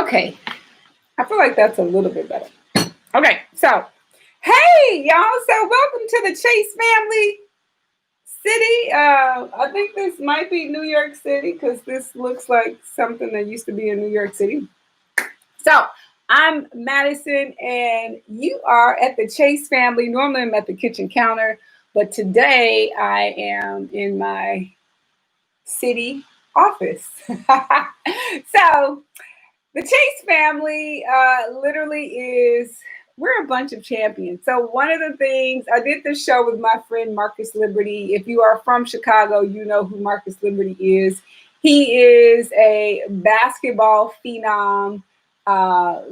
Okay, I feel like that's a little bit better. Okay, so hey y'all, so welcome to the Chase Family City. I think this might be New York City because this looks like something that used to be in New York City. So I'm Madison, and you are at the Chase Family. Normally I'm at the kitchen counter, but today I am in my city office. So the Chase family literally is, we're a bunch of champions. So one of the things, I did this show with my friend Marcus Liberty. If you are from Chicago, you know who Marcus Liberty is. He is a basketball phenom,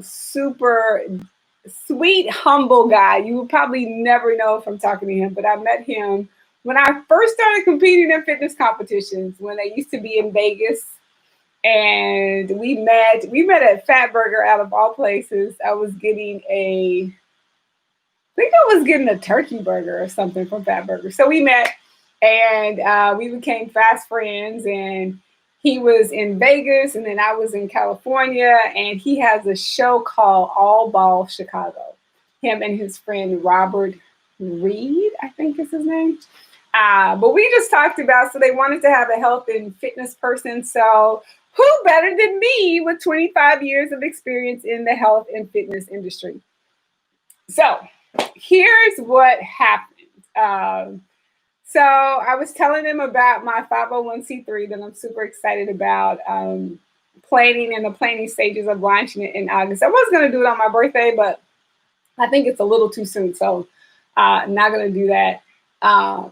super sweet, humble guy. You would probably never know from talking to him, but I met him when I first started competing in fitness competitions when they used to be in Vegas. And we met at Fat Burger out of all places. I think I was getting a turkey burger or something from Fat Burger. So we met, and we became fast friends, and he was in Vegas and then I was in California, and he has a show called All Ball Chicago. Him and his friend Robert Reed, I think is his name. But we just talked about, so they wanted to have a health and fitness person. So who better than me with 25 years of experience in the health and fitness industry? So here's what happened. So I was telling them about my 501c3 that I'm super excited about, planning in the planning stages of launching it in August. I was going to do it on my birthday, but I think it's a little too soon. So I'm not going to do that.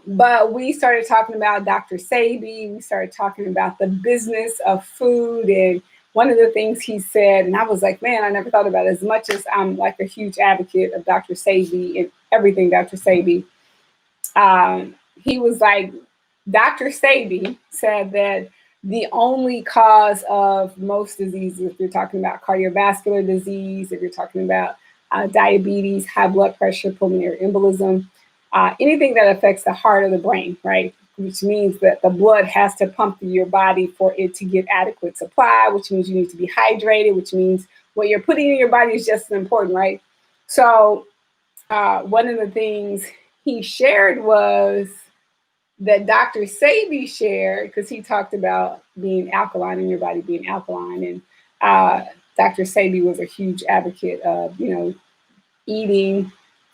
But we started talking about Dr. Sebi. We started talking about the business of food. And one of the things he said, and I was like, man, I never thought about it. As much as I'm like a huge advocate of Dr. Sebi and everything Dr. Sebi, he was like, Dr. Sebi said that the only cause of most diseases, if you're talking about cardiovascular disease, if you're talking about diabetes, high blood pressure, pulmonary embolism, anything that affects the heart or the brain, right? Which means that the blood has to pump through your body for it to get adequate supply, which means you need to be hydrated, which means what you're putting in your body is just as important, right? So one of the things he shared was that Dr. Sebi shared, because he talked about being alkaline in your body, being alkaline. And Dr. Sebi was a huge advocate of, eating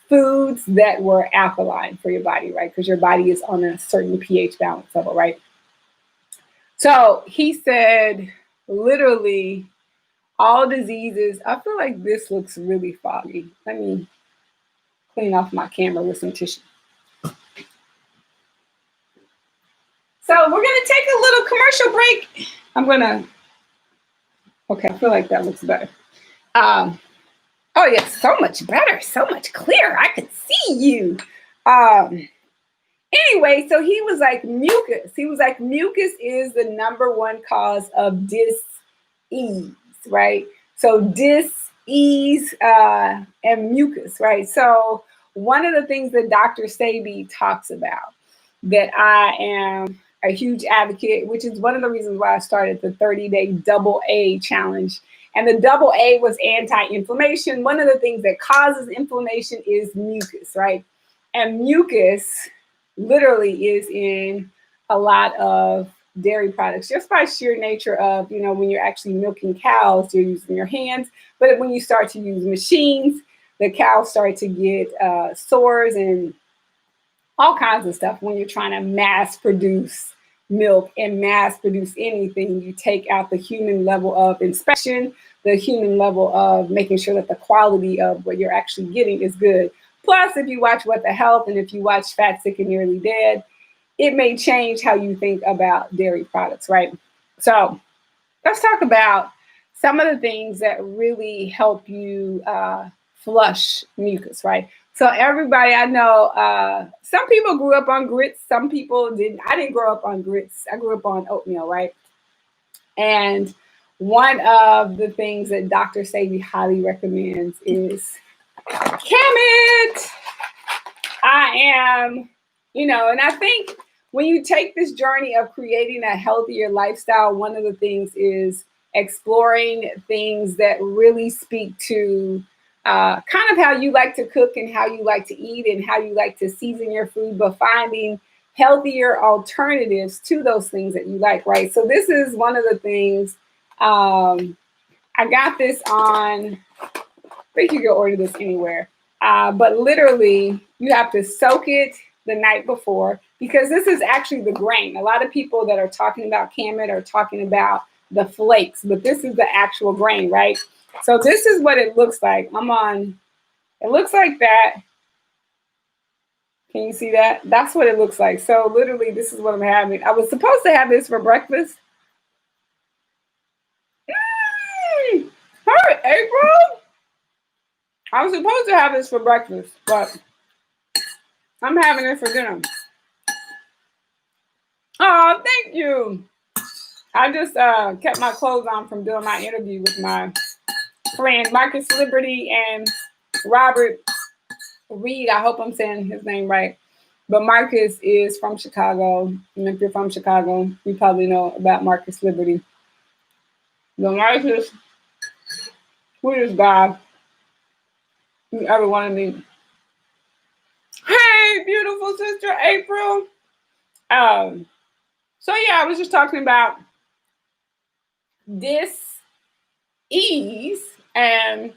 foods that were alkaline for your body, right? Because your body is on a certain pH balance level, right? So he said, literally, all diseases. I feel like this looks really foggy. Let me clean off my camera with some tissue. So we're going to take a little commercial break. Okay, I feel like that looks better. Oh, yes, so much better, so much clearer. I could see you. Anyway, so he was like, mucus. He was like, mucus is the number one cause of dis-ease, right? So dis-ease and mucus, right? So one of the things that Dr. Sebi talks about that I am a huge advocate, which is one of the reasons why I started the 30-day double A challenge. And the double A was anti-inflammation. One of the things that causes inflammation is mucus, right? And mucus literally is in a lot of dairy products, just by sheer nature of, when you're actually milking cows, you're using your hands. But when you start to use machines, the cows start to get sores and all kinds of stuff. When you're trying to mass produce milk and mass produce anything, you take out the human level of inspection, the human level of making sure that the quality of what you're actually getting is good. Plus, if you watch What the Health and if you watch Fat, Sick, and Nearly Dead, it may change how you think about dairy products, right? So let's talk about some of the things that really help you flush mucus, right? So everybody, I know, some people grew up on grits. Some people didn't. I didn't grow up on grits. I grew up on oatmeal, right? And one of the things that Dr. Sebi highly recommends is cabbage. I am, and I think when you take this journey of creating a healthier lifestyle, one of the things is exploring things that really speak to kind of how you like to cook and how you like to eat and how you like to season your food, but finding healthier alternatives to those things that you like, right? So this is one of the things. I got this on, I think you can order this anywhere. But literally, you have to soak it the night before because this is actually the grain. A lot of people that are talking about Kamut are talking about the flakes, but this is the actual grain, right? So this is what it looks like. It looks like that. Can you see that? That's what it looks like. So literally, this is what I'm having. I was supposed to have this for breakfast. Hi, April. I was supposed to have this for breakfast, but I'm having it for dinner. Oh, thank you. I just kept my clothes on from doing my interview with my friend Marcus Liberty and Robert Reed. I hope I'm saying his name right. But Marcus is from Chicago. And if you're from Chicago, you probably know about Marcus Liberty. The Marcus, who is God, you ever want to meet. Hey, beautiful sister April. So yeah, I was just talking about dis-ease, and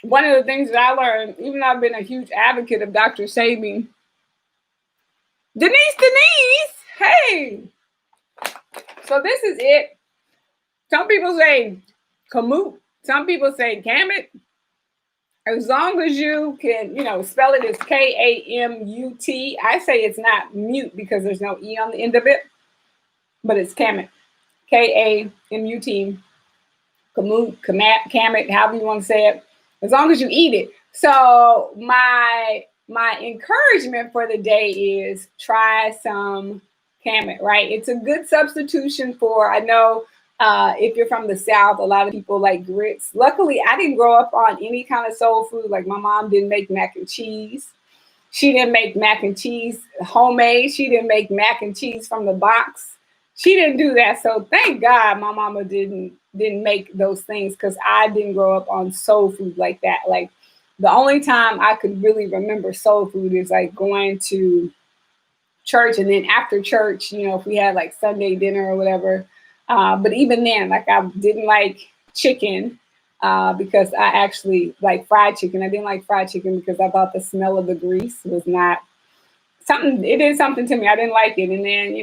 one of the things that I learned, even though I've been a huge advocate of Dr. Sebi, Denise, hey. So this is it. Some people say Kamut. Some people say Kamut. As long as you can, spell it as Kamut. I say it's not mute because there's no E on the end of it, but it's Kamut. Kamut. Kamut, however you want to say it, as long as you eat it. So my encouragement for the day is try some Kamut, right? It's a good substitution for, I know if you're from the South, a lot of people like grits. Luckily, I didn't grow up on any kind of soul food. Like my mom didn't make mac and cheese. She didn't make mac and cheese homemade. She didn't make mac and cheese from the box. She didn't do that. So thank God my mama didn't make those things because I didn't grow up on soul food like that. Like the only time I could really remember soul food is like going to church, and then after church, if we had like Sunday dinner or whatever. But even then, like I didn't like chicken because I actually like fried chicken. I didn't like fried chicken because I thought the smell of the grease was not something. It did something to me. I didn't like it. And then,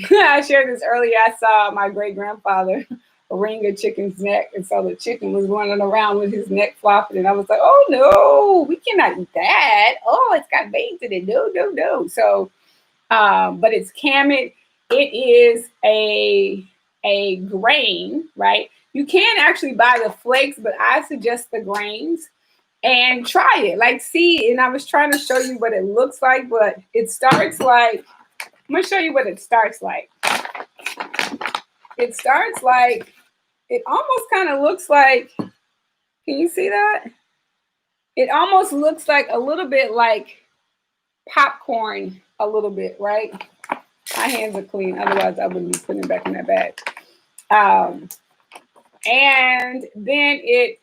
I shared this earlier. I saw my great grandfather wring a chicken's neck, and so the chicken was running around with his neck flopping, and I was like, "Oh no, we cannot eat that! Oh, it's got veins in it. No." So, but it's Kamut. It is a grain, right? You can actually buy the flakes, but I suggest the grains and try it. Like, see, and I was trying to show you what it looks like, but it starts like. I'm gonna show you what it starts like. It starts like, it almost kind of looks like, can you see that? It almost looks like a little bit like popcorn, a little bit, right? My hands are clean, otherwise I wouldn't be putting it back in that bag. And then it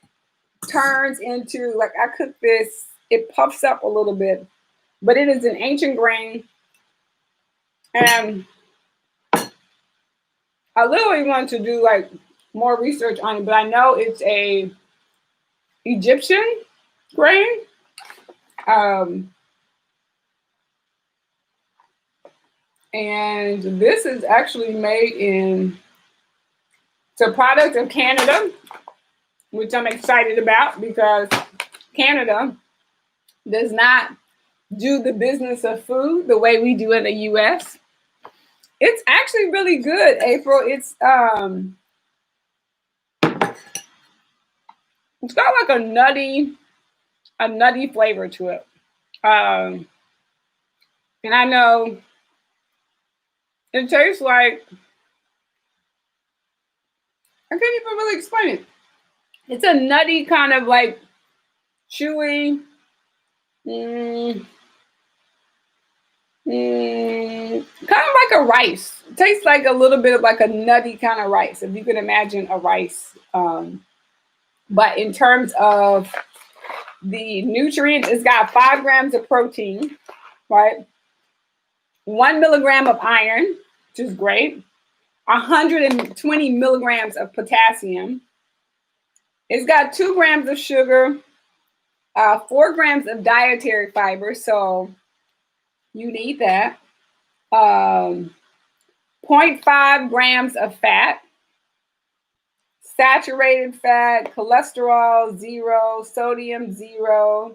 turns into, like I cook this, it puffs up a little bit, but it is an ancient grain. And I literally want to do like more research on it, but I know it's a Egyptian grain. And this is actually made in, it's a product of Canada, which I'm excited about because Canada does not do the business of food the way we do in the US. It's actually really good, April. It's got like a nutty flavor to it. And I know it tastes like, I can't even really explain it. It's a nutty kind of like chewy. kind of like a rice. It tastes like a little bit of like a nutty kind of rice, if you can imagine a rice. But in terms of the nutrients, it's got 5 grams of protein, right? 1 milligram of iron, which is great. 120 milligrams of potassium. It's got 2 grams of sugar, 4 grams of dietary fiber, so you need that. 0.5 grams of fat, saturated fat, cholesterol 0, sodium 0,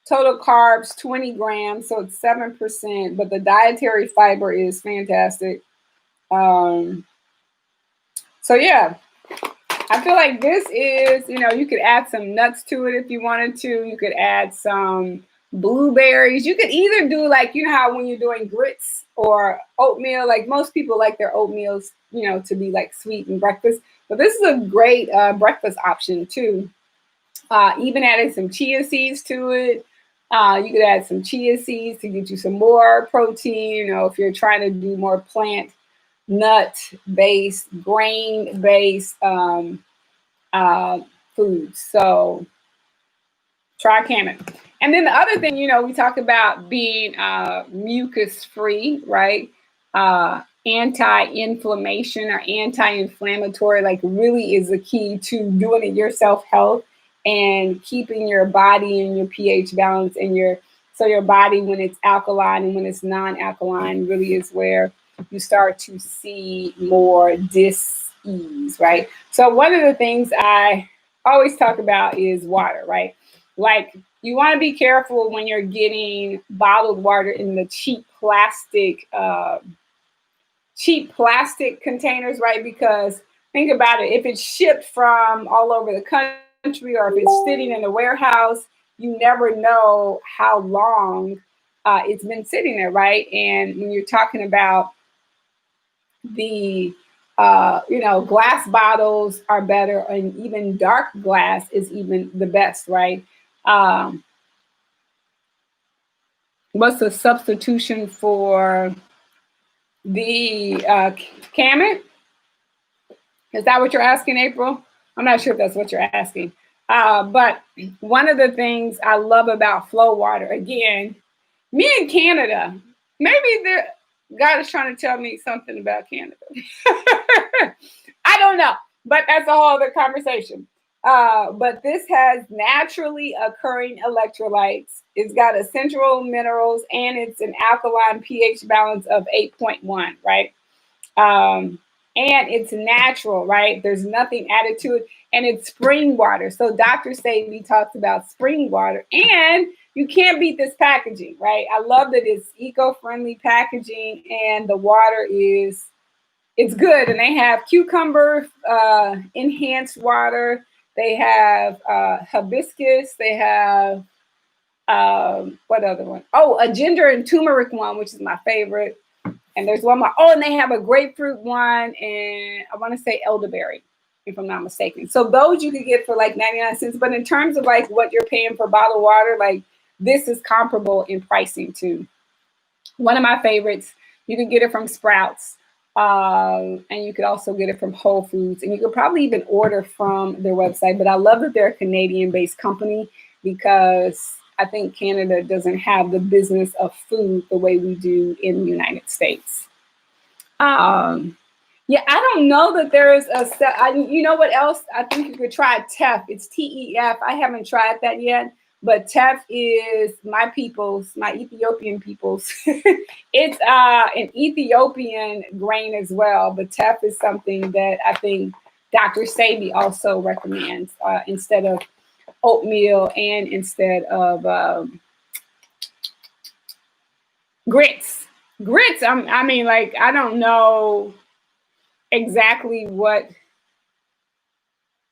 total carbs 20 grams, so it's 7%, but the dietary fiber is fantastic. So yeah, I feel like this is, you could add some nuts to it if you wanted to. You could add some blueberries. You could either do like, how when you're doing grits or oatmeal, like most people like their oatmeals, to be like sweet and breakfast. But this is a great breakfast option too. Even adding some chia seeds to it. You could add some chia seeds to get you some more protein, if you're trying to do more plant, nut-based, grain-based foods. So try Camet. And then the other thing, we talk about being mucus-free, right? Anti-inflammation or anti-inflammatory, like really is the key to doing it yourself health and keeping your body and your pH balance and your body, when it's alkaline and when it's non-alkaline, really is where you start to see more dis-ease, right? So one of the things I always talk about is water, right? Like, you want to be careful when you're getting bottled water in the cheap plastic containers, right? Because think about it, if it's shipped from all over the country or if it's sitting in a warehouse, you never know how long it's been sitting there, right? And when you're talking about the glass bottles are better, and even dark glass is even the best, right? What's the substitution for the Camet? Is that what you're asking, April? I'm not sure if that's what you're asking. But one of the things I love about flow water, again, me in Canada, maybe God is trying to tell me something about Canada. I don't know, but that's a whole other conversation. But this has naturally occurring electrolytes. It's got essential minerals, and it's an alkaline pH balance of 8.1, right? And it's natural, right? There's nothing added to it, and it's spring water. So Dr. Sebi talks about spring water, and you can't beat this packaging, right? I love that it's eco-friendly packaging, and the water it's good. And they have cucumber enhanced water. They have hibiscus. They have what other one? Oh, a ginger and turmeric one, which is my favorite. And there's one more. Oh, and they have a grapefruit one, and I want to say elderberry, if I'm not mistaken. So those you can get for like 99 cents. But in terms of like what you're paying for bottled water, like this is comparable in pricing too. One of my favorites, you can get it from Sprouts. And you could also get it from Whole Foods, and you could probably even order from their website. But I love that they're a Canadian-based company, because I think Canada doesn't have the business of food the way we do in the United States. Yeah, I don't know that there is you know what else? I think you could try TEF. It's TEF. I haven't tried that yet. But TEF is my Ethiopian people's. It's an Ethiopian grain as well. But TEF is something that I think Dr. Sebi also recommends instead of oatmeal and instead of grits. Grits, I mean, like, I don't know exactly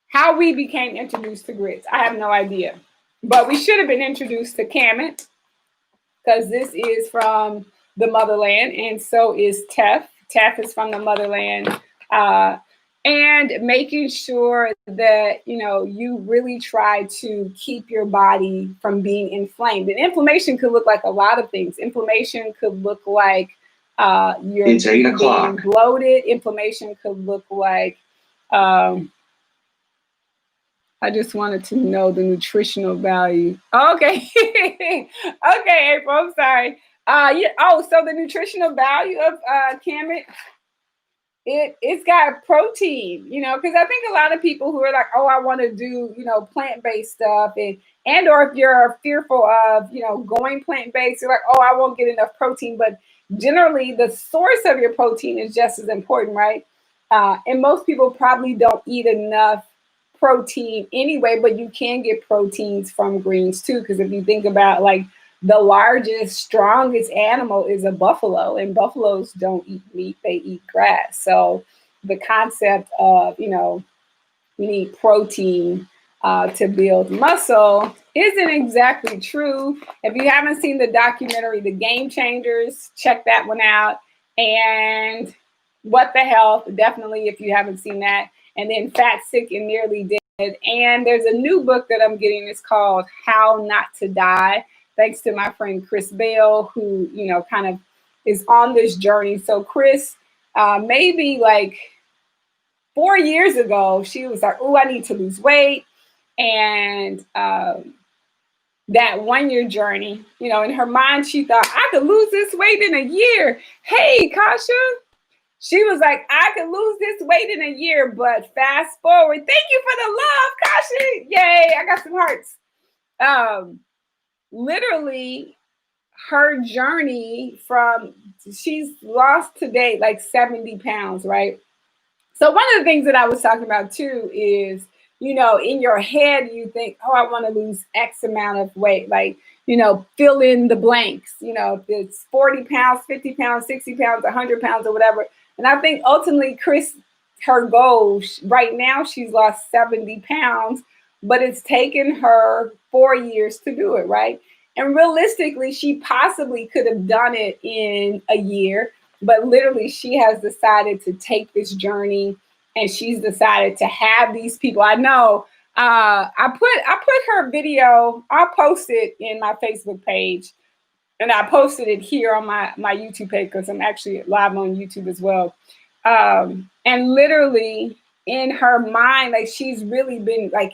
how we became introduced to grits. I have no idea. But we should have been introduced to Camet, because this is from the motherland, and so is TEF. TEF is from the motherland. and making sure that, you know, you really try to keep your body from being inflamed. And inflammation could look like a lot of things. Inflammation could look like you're being bloated. Inflammation could look like, I just wanted to know the nutritional value. Okay. Okay, April, I'm sorry. Yeah, oh, so the nutritional value of cabbage, it's got protein, you know, because I think a lot of people who are like, oh, I want to do, you know, plant-based stuff, and or if you're fearful of, you know, going plant-based, you're like, oh, I won't get enough protein. But generally the source of your protein is just as important, right? And most people probably don't eat enough protein anyway, but you can get proteins from greens too. Because if you think about, like, the largest, strongest animal is a buffalo, and buffaloes don't eat meat, they eat grass. So the concept of, you know, you need protein to build muscle isn't exactly true. If you haven't seen the documentary, The Game Changers, check that one out. And What the Health, definitely, if you haven't seen that. And then Fat, Sick, and Nearly Dead. And there's a new book that I'm getting. It's called How Not to Die, thanks to my friend Chris Bell, who, you know, kind of is on this journey. So Chris, maybe like 4 years ago, she was like, oh, I need to lose weight. And that 1 year journey, you know, in her mind, she thought, I could lose this weight in a year. Hey, Kasha. She was like, I could lose this weight in a year, but fast forward. Thank you for the love, Kasha. Yay, I got some hearts. Literally, her journey from, she's lost to date like 70 pounds, right? So one of the things that I was talking about too is, you know, in your head, you think, oh, I want to lose X amount of weight. Like, you know, fill in the blanks, you know, if it's 40 pounds, 50 pounds, 60 pounds, 100 pounds or whatever. And I think ultimately Chris, her goal right now, she's lost 70 pounds, but it's taken her 4 years to do it, right? And realistically, she possibly could have done it in a year, but literally she has decided to take this journey, and she's decided to have these people. I know I put her video, I'll post it in my Facebook page, and I posted it here on my YouTube page because I'm actually live on YouTube as well. And literally in her mind, like, she's really been like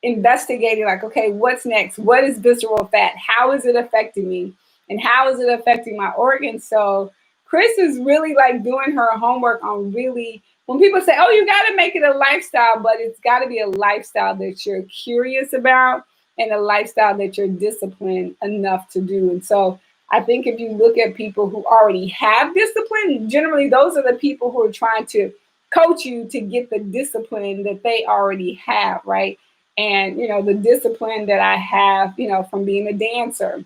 investigating, like, okay, what's next? What is visceral fat? How is it affecting me? And how is it affecting my organs? So Chris is really like doing her homework on really, when people say, oh, you got to make it a lifestyle, but it's got to be a lifestyle that you're curious about and a lifestyle that you're disciplined enough to do. And so I think if you look at people who already have discipline, generally those are the people who are trying to coach you to get the discipline that they already have, right? And, you know, the discipline that I have, you know, from being a dancer,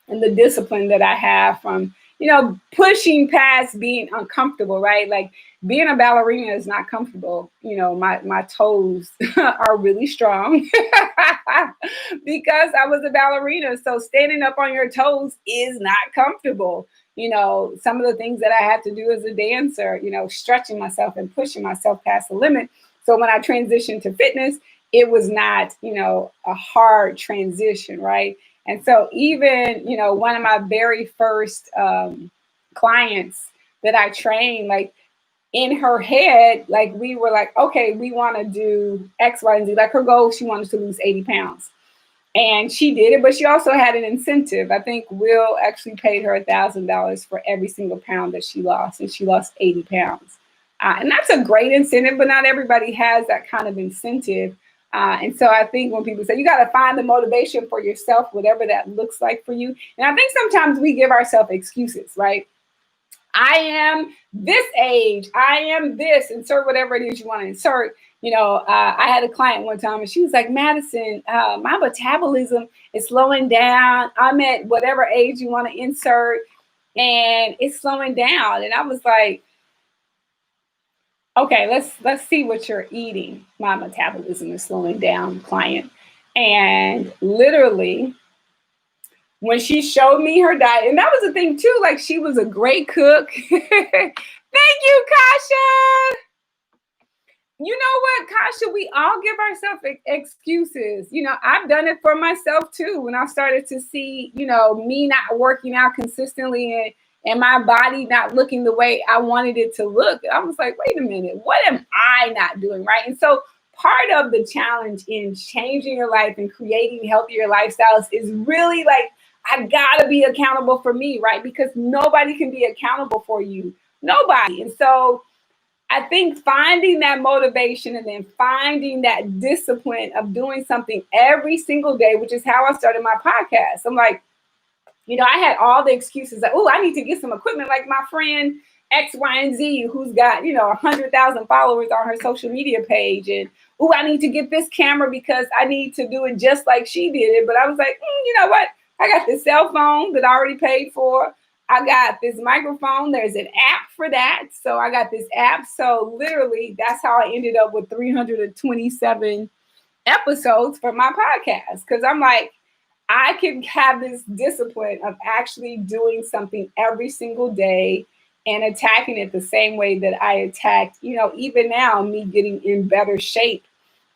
and the discipline that I have from, you know, pushing past being uncomfortable, right? Like, being a ballerina is not comfortable. You know, my toes are really strong because I was a ballerina. So standing up on your toes is not comfortable. You know, some of the things that I had to do as a dancer, you know, stretching myself and pushing myself past the limit. So when I transitioned to fitness, it was not, you know, a hard transition, right? And so even, you know, one of my very first clients that I trained, like, in her head, like, we were like, okay, we want to do X, Y, and Z. Like, her goal, she wanted to lose 80 pounds. And she did it, but she also had an incentive. I think Will actually paid her $1,000 for every single pound that she lost, and she lost 80 pounds. And that's a great incentive, but not everybody has that kind of incentive. And so I think when people say, you got to find the motivation for yourself, whatever that looks like for you. And I think sometimes we give ourselves excuses, right? I am this age, I am this, insert whatever it is you want to insert. You know, I had a client one time and she was like, Madison, my metabolism is slowing down. I'm at whatever age you want to insert, and it's slowing down. And I was like, okay, let's see what you're eating. My metabolism is slowing down, client. And literally, when she showed me her diet, and that was the thing too, like, she was a great cook. Thank you, Kasha. you know what, Kasha, we all give ourselves excuses. I've done it for myself too. When I started to see, me not working out consistently and my body not looking the way I wanted it to look, I was like, wait a minute, what am I not doing right? And so part of the challenge in changing your life and creating healthier lifestyles is really like, I gotta be accountable for me, right? Because nobody can be accountable for you. Nobody. And so I think finding that motivation and then finding that discipline of doing something every single day, which is how I started my podcast. I'm like, I had all the excuses like, oh, I need to get some equipment, like my friend X, Y, and Z, who's got, 100,000 followers on her social media page. And, oh, I need to get this camera because I need to do it just like she did it. But I was like, you know what? I got this cell phone that I already paid for. I got this microphone. There's an app for that. So I got this app. So literally, that's how I ended up with 327 episodes for my podcast. Because I'm like, I can have this discipline of actually doing something every single day and attacking it the same way that I attacked, even now, me getting in better shape.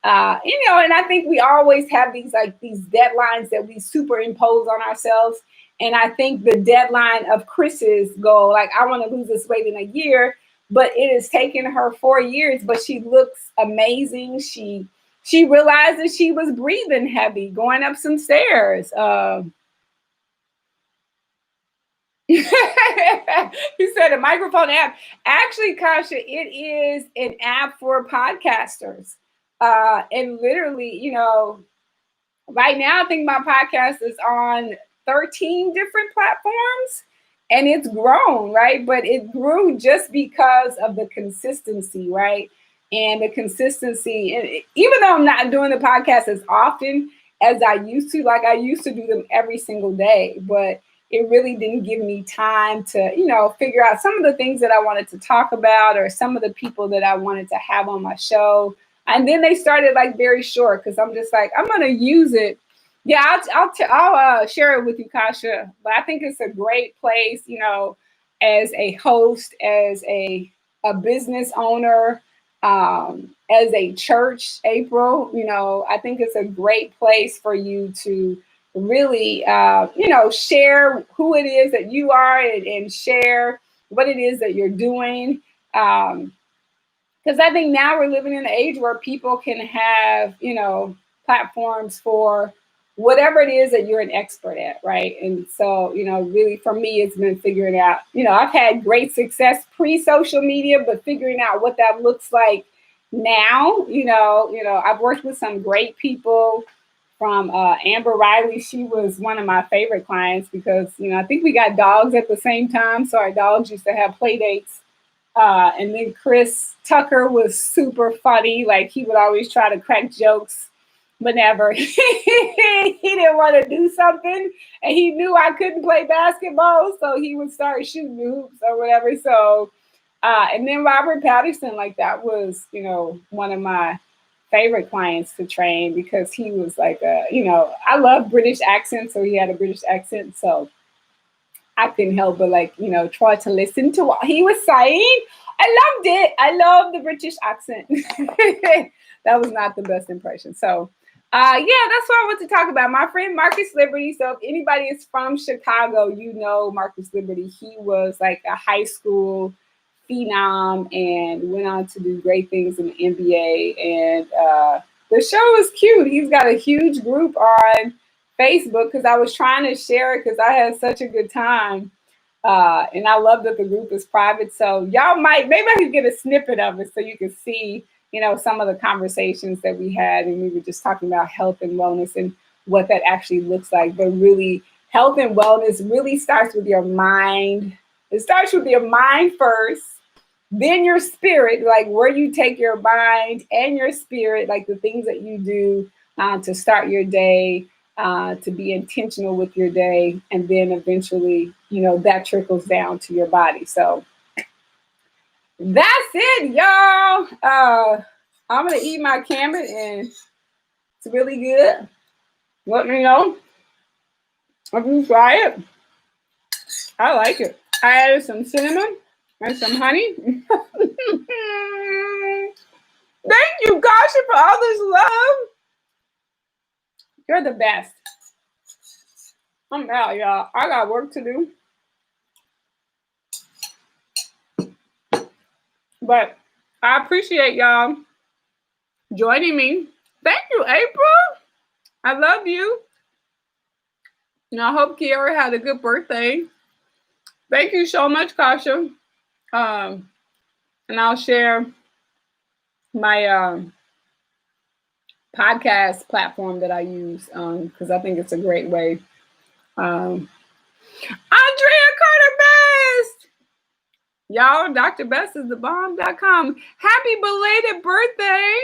And I think we always have these deadlines that we superimpose on ourselves. And I think the deadline of Chris's goal, like, I want to lose this weight in a year, but it has taken her 4 years, but she looks amazing. She realized that she was breathing heavy, going up some stairs. You said a microphone app. Actually, Kasha, it is an app for podcasters. And literally, right now, I think my podcast is on 13 different platforms and it's grown, right? But it grew just because of the consistency, right? And the consistency, and even though I'm not doing the podcast as often as I used to, like I used to do them every single day, but it really didn't give me time to, figure out some of the things that I wanted to talk about or some of the people that I wanted to have on my show. And then they started like very short because I'm just like, I'm going to use it. Yeah, I'll share it with you, Kasha. But I think it's a great place, as a host, as a business owner, as a church, April, I think it's a great place for you to really, share who it is that you are and share what it is that you're doing. Because I think now we're living in an age where people can have, platforms for whatever it is that you're an expert at, right? And so, really for me, it's been figuring out, I've had great success pre-social media, but figuring out what that looks like now, I've worked with some great people from Amber Riley. She was one of my favorite clients because, I think we got dogs at the same time. So our dogs used to have play dates. And then Chris Tucker was super funny. Like he would always try to crack jokes whenever he didn't want to do something and he knew I couldn't play basketball. So he would start shooting hoops or whatever. So, and then Robert Patterson, like that was, one of my favorite clients to train because he was like, I love British accents. So he had a British accent. So I couldn't help but try to listen to what he was saying. I loved it. I love the British accent. That was not the best impression. So, that's what I want to talk about. My friend Marcus Liberty. So if anybody is from Chicago, Marcus Liberty. He was like a high school phenom and went on to do great things in the NBA. And the show is cute. He's got a huge group on Facebook because I was trying to share it because I had such a good time. And I love that the group is private. So y'all maybe I could get a snippet of it so you can see, some of the conversations that we had. And we were just talking about health and wellness and what that actually looks like. But really, health and wellness really starts with your mind. It starts with your mind first, then your spirit, like where you take your mind and your spirit, like the things that you do to start your day, to be intentional with your day. And then eventually, that trickles down to your body. So that's it, y'all. I'm going to eat my cabbage and it's really good. Let me know if you try it. I like it. I added some cinnamon and some honey. There Kasha, for all this love. You're the best. I'm out, y'all. I got work to do. But I appreciate y'all joining me. Thank you, April. I love you. And I hope Kiara had a good birthday. Thank you so much, Kasha. And I'll share my podcast platform that I use because I think it's a great way. Andrea Carter Best. Y'all, Dr. Best is the bomb.com. Happy belated birthday.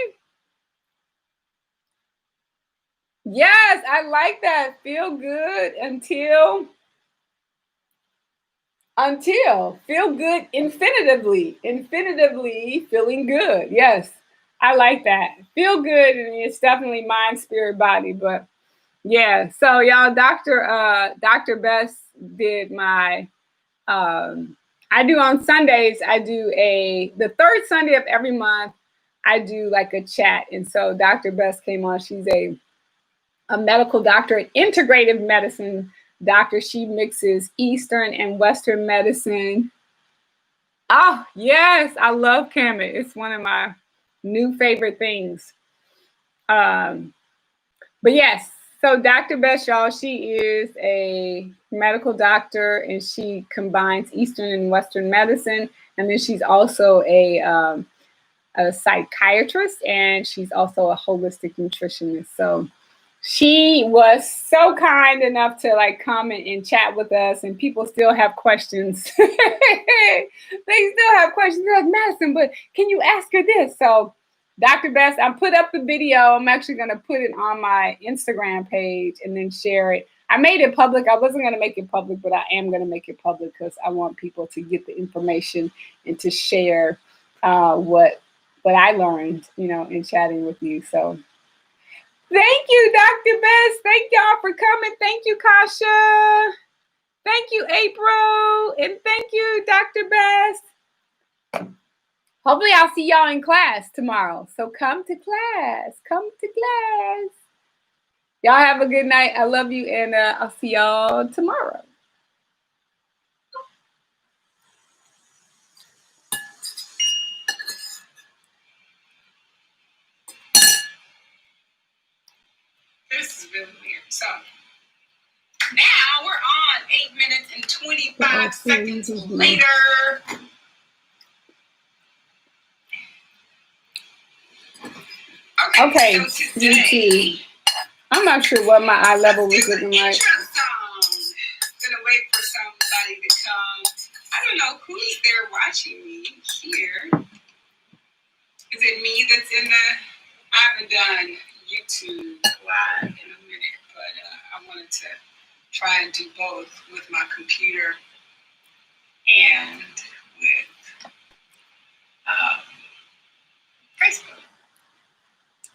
Yes, I like that. Feel good until feel good infinitively feeling good. Yes, I like that. Feel good, and it's definitely mind, spirit, body. But yeah, so y'all, Dr. Best did my I do on Sundays, I do the third Sunday of every month, I do like a chat. And so Dr. Best came on. She's a medical doctor, an integrative medicine doctor. She mixes Eastern and Western medicine. Oh, yes, I love Kemet. It's one of my new favorite things. But yes, so Dr. Best, y'all, she is a medical doctor, and she combines Eastern and Western medicine. And then she's also a psychiatrist, and she's also a holistic nutritionist. So she was so kind enough to like come and chat with us, and people still have questions. They still have questions. They're like, Madison, but can you ask her this? So Dr. Best, I put up the video. I'm actually going to put it on my Instagram page and then share it. I made it public. I wasn't going to make it public, but I am going to make it public because I want people to get the information and to share what I learned, in chatting with you. So thank you, Dr. Best. Thank y'all for coming. Thank you, Kasha. Thank you, April. And thank you, Dr. Best. Hopefully I'll see y'all in class tomorrow. So come to class. Come to class. Y'all have a good night. I love you, and I'll see y'all tomorrow. This is really weird. So now we're on 8 minutes and 25 seconds later. Okay, so today, I'm not sure what my eye level was looking like. Gonna wait for somebody to come. I don't know who's there watching me here. Is it me that's in the? I haven't done YouTube live in a minute, but I wanted to try and do both with my computer and with Facebook.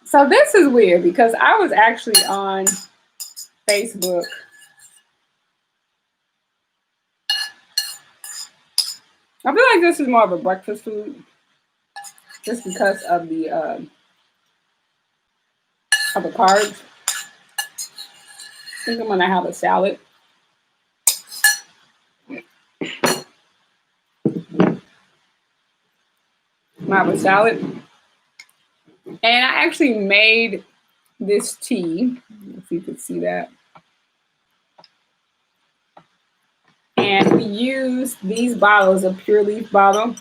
So this is weird because I was actually on Facebook. I feel like this is more of a breakfast food just because of the carbs. I think I'm gonna have a salad. I'm gonna have a salad. And I actually made this tea, if you could see that. And we use these bottles, a Pure Leaf bottle.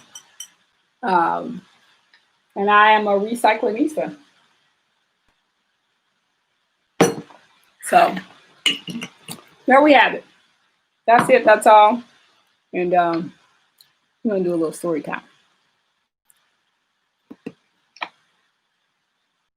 And I am a recyclingista. So there we have it. That's it. That's all. And I'm going to do a little story time.